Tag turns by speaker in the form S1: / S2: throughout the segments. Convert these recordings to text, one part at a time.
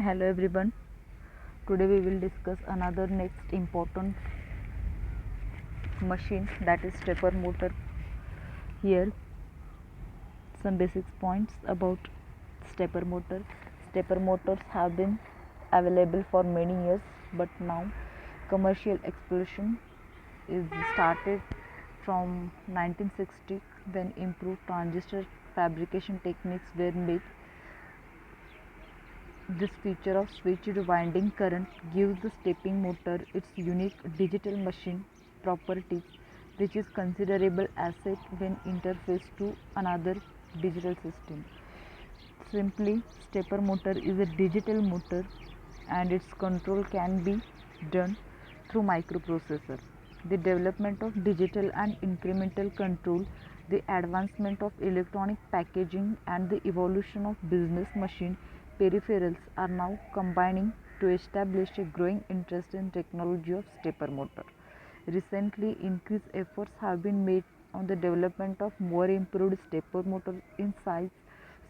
S1: Hello everyone. Today we will discuss another next important machine, that is stepper motor. Here some basic points about stepper motor. Stepper motors have been available for many years, but now commercial explosion is started from 1960 when improved transistor fabrication techniques were made. This feature of switched winding current gives the stepping motor its unique digital machine properties, which is considerable asset when interfaced to another digital system. Simply, stepper motor is a digital motor and its control can be done through microprocessor. The development of digital and incremental control, the advancement of electronic packaging and the evolution of business machine peripherals are now combining to establish a growing interest in technology of stepper motor. Recently, increased efforts have been made on the development of more improved stepper motor in size,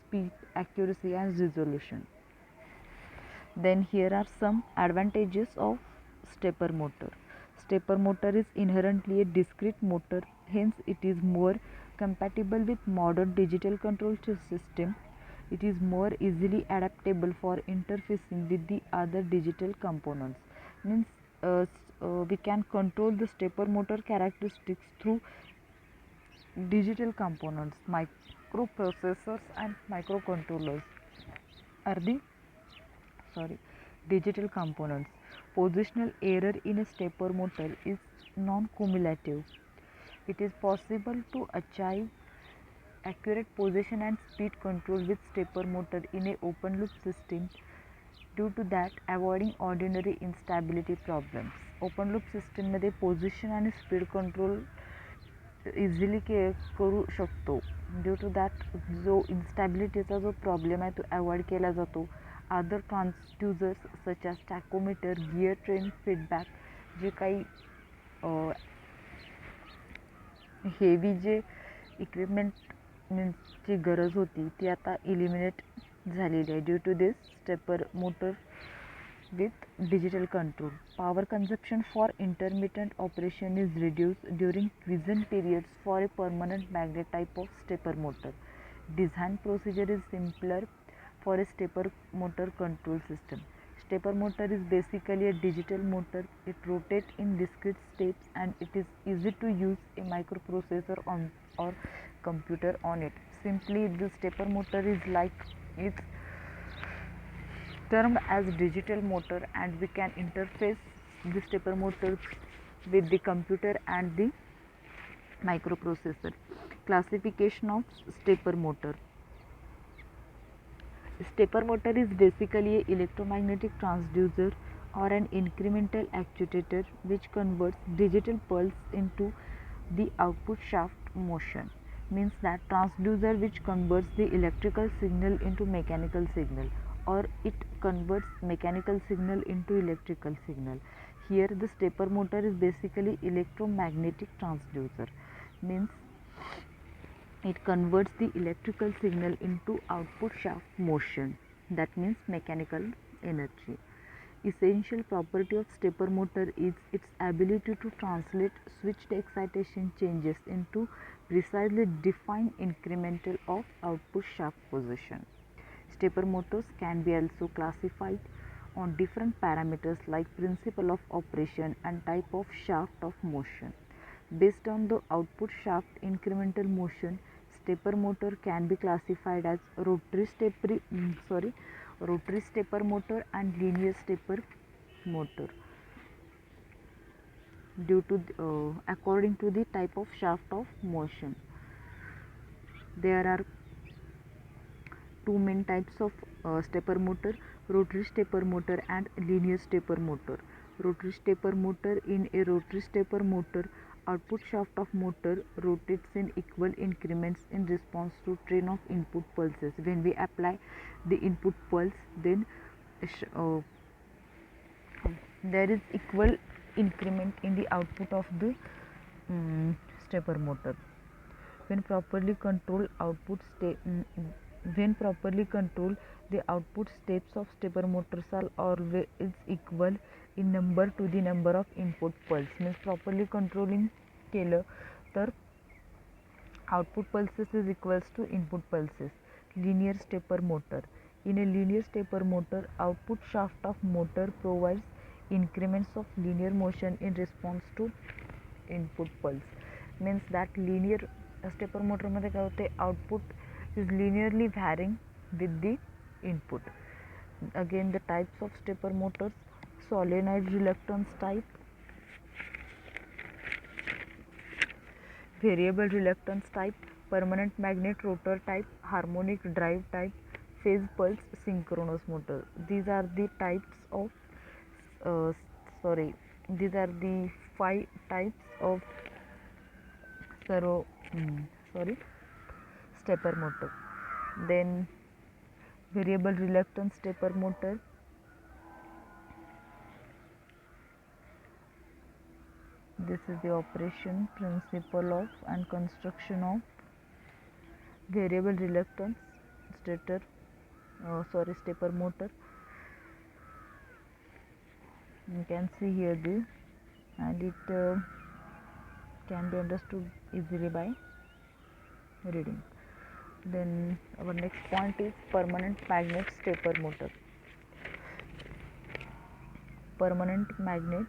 S1: speed, accuracy and resolution. Then here are some advantages of stepper motor. Stepper motor is inherently a discrete motor, hence it is more compatible with modern digital control system. It is more easily adaptable for interfacing with the other digital components. Means we can control the stepper motor characteristics through digital components. Microprocessors and microcontrollers are the digital components. Positional error in a stepper motor is non-cumulative. It is possible to achieve accurate position and speed control with stepper motor in a open loop system, due to that avoiding ordinary instability problems. Open loop system मध्ये position आणि speed control easily करू शकतो. Due to that जो इन्स्टॅबिलिटीचा जो problem आहे तो avoid केला जातो. Other transducers such as tachometer, gear train feedback, जे काही हेवी जे इक्विपमेंटची गरज होती ती आता इलिमिनेट झालेली आहे due to this stepper motor with digital control. Power consumption for intermittent operation is reduced during quiescent periods for a permanent magnet type of stepper motor. Design procedure is simpler for a stepper motor control system. Stepper motor is basically a digital motor. It rotates in discrete steps and it is easy to use a microprocessor on or computer on it. Simply, the stepper motor is like its termed as digital motor, and we can interface the stepper motor with the computer and the microprocessor. Classification of stepper motor. Stepper motor is basically an electromagnetic transducer or an incremental actuator which converts digital pulse into the output shaft motion. Means that transducer which converts the electrical signal into mechanical signal, or it converts mechanical signal into electrical signal. Here the stepper motor is basically electromagnetic transducer. Means it converts the electrical signal into output shaft motion, that means mechanical energy. Essential property of stepper motor is its ability to translate switched excitation changes into precisely defined incremental of output shaft position. Stepper motors can be also classified on different parameters like principle of operation and type of shaft of motion. Based on the output shaft incremental motion, stepper motor can be classified as rotary stepper motor and linear stepper motor due to according to the type of shaft of motion. There are two main types of stepper motor: rotary stepper motor and linear stepper motor. Rotary stepper motor: in a rotary stepper motor, output shaft of motor rotates in equal increments in response to train of input pulses. When we apply the input pulse, then there is equal increment in the output of the stepper motor. When properly controlled, output When properly controlled, the output steps of stepper motors are always equal in number to the number of input pulse. Means properly controlling केलं तर output pulses is equals to input pulses. Linear stepper motor. In a linear stepper motor, output shaft of motor provides increments of linear motion in response to input pulse. Means that linear stepper motor मध्ये काय होते, output is linearly varying with the input. Again, the types of stepper motors: solenoid reluctance type, variable reluctance type, permanent magnet rotor type, harmonic drive type, phase pulse synchronous motor. These are the types of uh, sorry these are the 5 types of servo sorry stepper motor. Then variable reluctance stepper motor. This is the operation principle of and construction of variable reluctance stepper motor. You can see here this, and it can be understood easily by reading. Then our next point is permanent magnet stepper motor. Permanent magnet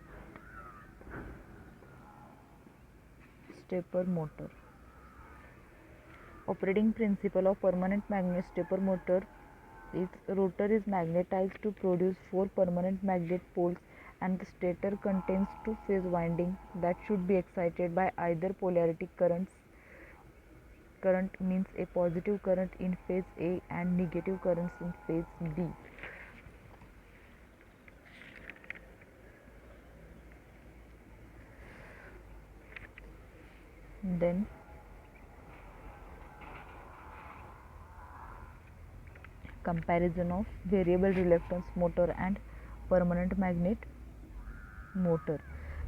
S1: stepper motor. Operating principle of permanent magnet stepper motor is rotor is magnetized to produce 4 permanent magnet poles, and the stator contains 2 phase windings that should be excited by either polarity currents. Current means a positive current in phase A and negative currents in phase B. Then comparison of variable reluctance motor and permanent magnet motor.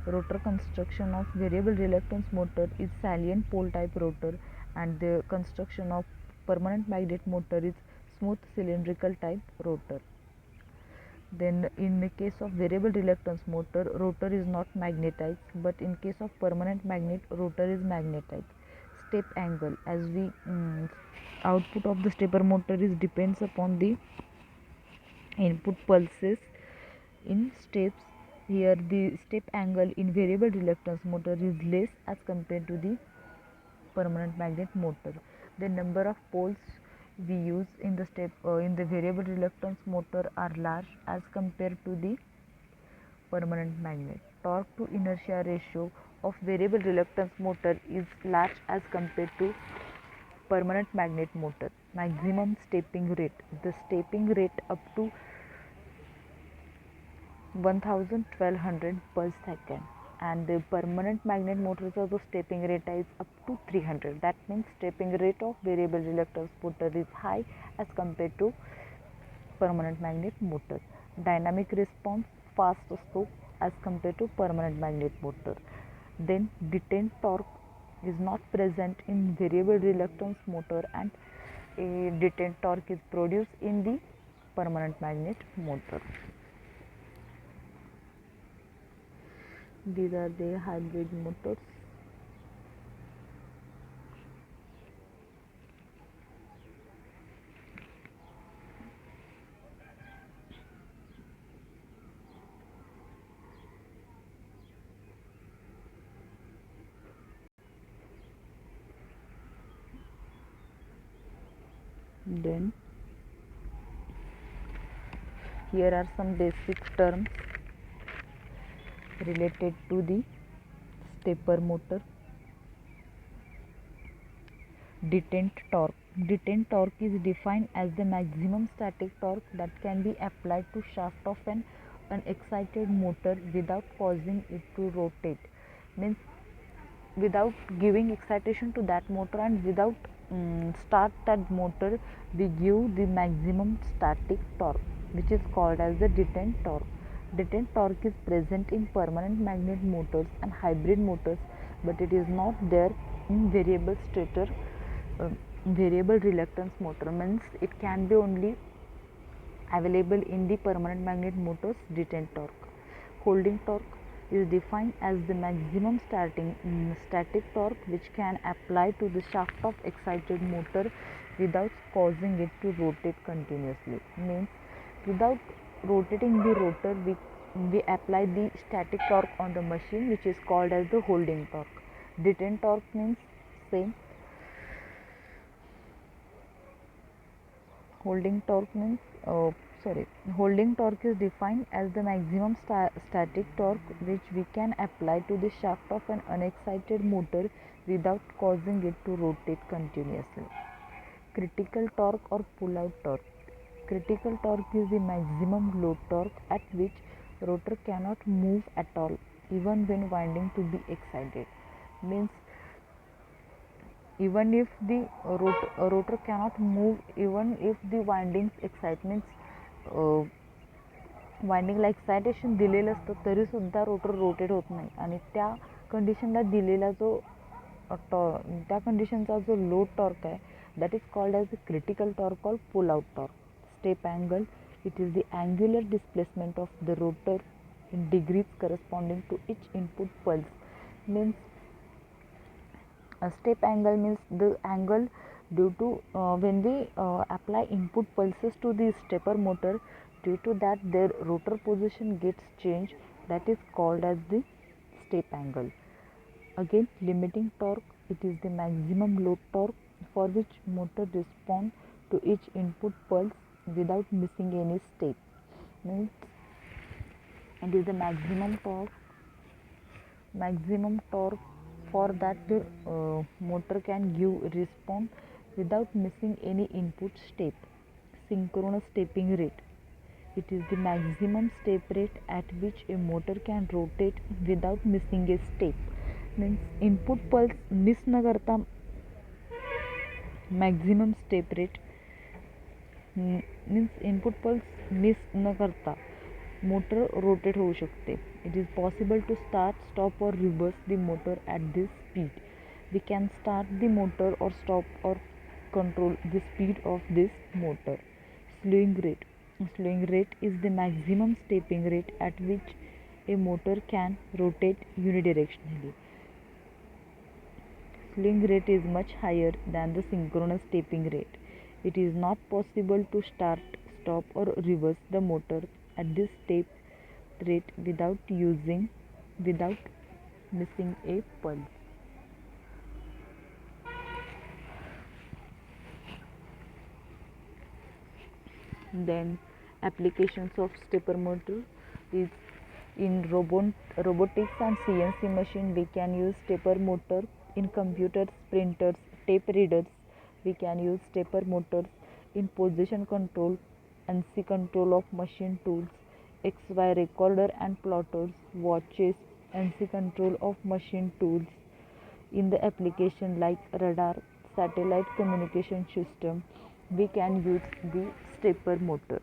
S1: Rotor construction of variable reluctance motor is salient pole type rotor, and the construction of permanent magnet motor is smooth cylindrical type rotor. Then in the case of variable reluctance motor, rotor is not magnetized, but in case of permanent magnet, rotor is magnetized. Step angle, as we output of the stepper motor is depends upon the input pulses in steps. Here the step angle in variable reluctance motor is less as compared to the permanent magnet motor. The number of poles we use in the variable reluctance motor are large as compared to the permanent magnet. Torque to inertia ratio of variable reluctance motor is large as compared to permanent magnet motor. Maximum stepping rate. The stepping rate up to 1200 per second, and the permanent magnet motors also stepping rate is up to 300. That means stepping rate of variable reluctance motor is high as compared to permanent magnet motor. Dynamic response fast असतो as compared to permanent magnet motor. Then detent torque is not present in variable reluctance motor, and a detent torque is produced in the permanent magnet motor. These are the hybrid motors. Then here are some basic terms related to the stepper motor. Detent torque. Detent torque is defined as the maximum static torque that can be applied to shaft of an unexcited motor without causing it to rotate. Means without giving excitation to that motor and without start that motor, we give the maximum static torque, which is called as the detent torque. Detent torque is present in permanent magnet motors and hybrid motors, but it is not there in variable stator Variable reluctance motor means it can be only available in the permanent magnet motors. Detent torque. Holding torque is defined as the maximum static torque which can apply to the shaft of excited motor without causing it to rotate continuously. Means without rotating the rotor, we apply the static torque on the machine, which is called as the holding torque. Detent torque means same. Holding torque means holding torque is defined as the maximum static torque which we can apply to the shaft of an unexcited motor without causing it to rotate continuously. Critical torque or pull out torque. Critical torque is the maximum load torque at which rotor cannot move at all even when winding to be excited. Means even if the rotor cannot move, even if the windings excitements वाइंडिंगला excitation दिलेलं असतं तरीसुद्धा rotor rotate होत नाही आणि त्या कंडिशनला दिलेला जो त्या कंडिशनचा जो लोड टॉर्क आहे that is called as the critical torque or pull out torque. Step angle it is the angular displacement of the rotor in degrees corresponding to each input pulse. Means a step angle means the angle due to when we apply input pulses to the stepper motor, due to that their rotor position gets changed, that is called as the step angle. Again, limiting torque, it is the maximum load torque for which motor respond to each input pulse without missing any step. Means it is the maximum torque for that the motor can give response without missing any input step. Synchronous stepping rate, it is the maximum step rate at which a motor can rotate without missing a step. Means input pulse miss न करता maximum step rate means input pulse miss न करता motor rotate होऊ शकते. It is possible to start, stop और reverse the motor at this speed. We can start the motor or stop or control the speed of this motor. Slewing rate. Slewing rate is the maximum stepping rate at which a motor can rotate unidirectionally. Slewing rate is much higher than the synchronous stepping rate. It is not possible to start, stop or reverse the motor at this step rate without missing a pulse. Then applications of stepper motor is in robotics and CNC machine. We can use stepper motor in computers, printers, tape readers. We can use stepper motors in position control, NC control of machine tools, XY recorder and plotters, watches, NC control of machine tools. In the application like radar, satellite communication system, we can use the stepper motor.